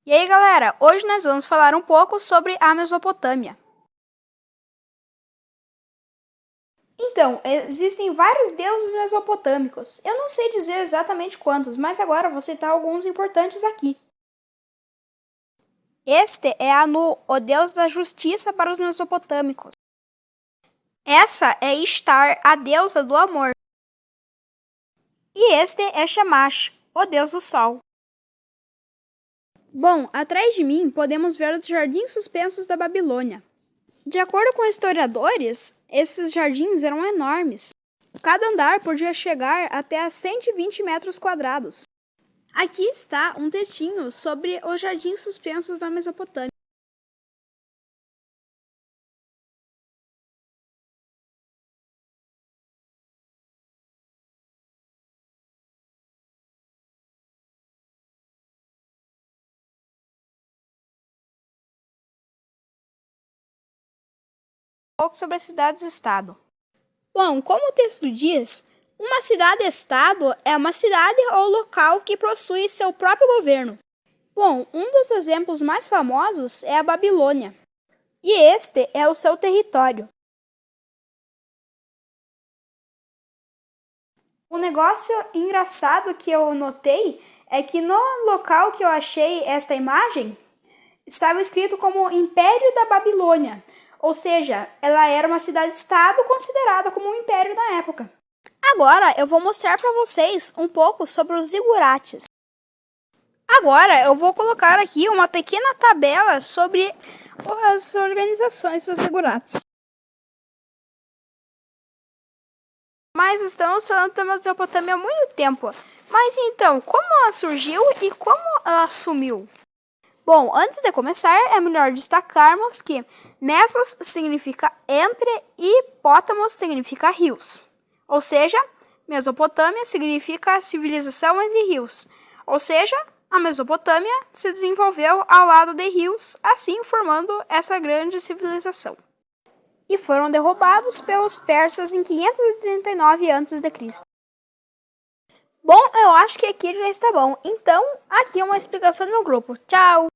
E aí, galera, hoje nós vamos falar um pouco sobre a Mesopotâmia. Então, existem vários deuses mesopotâmicos. Eu não sei dizer exatamente quantos, mas agora vou citar alguns importantes aqui. Este é Anu, o deus da justiça para os mesopotâmicos. Essa é Ishtar, a deusa do amor. E este é Shamash, o deus do sol. Bom, atrás de mim podemos ver os jardins suspensos da Babilônia. De acordo com historiadores, esses jardins eram enormes. Cada andar podia chegar até a 120 metros quadrados. Aqui está um textinho sobre os jardins suspensos da Mesopotâmia. Um pouco sobre as cidades-estado. Bom, como o texto diz, uma cidade-estado é uma cidade ou local que possui seu próprio governo. Bom, um dos exemplos mais famosos é a Babilônia, e este é o seu território. Um negócio engraçado que eu notei é que no local que eu achei esta imagem, estava escrito como Império da Babilônia, ou seja, ela era uma cidade-estado considerada como um império na época. Agora eu vou mostrar para vocês um pouco sobre os zigurates. Agora eu vou colocar aqui uma pequena tabela sobre as organizações dos zigurates. Mas estamos falando da Mesopotâmia há muito tempo. Mas então, como ela surgiu e como ela sumiu? Bom, antes de começar, é melhor destacarmos que Mesos significa entre e Pótamos significa rios. Ou seja, Mesopotâmia significa civilização entre rios. Ou seja, a Mesopotâmia se desenvolveu ao lado de rios, assim formando essa grande civilização. E foram derrubados pelos persas em 539 a.C. Bom, eu acho que aqui já está bom. Então, aqui é uma explicação do meu grupo. Tchau!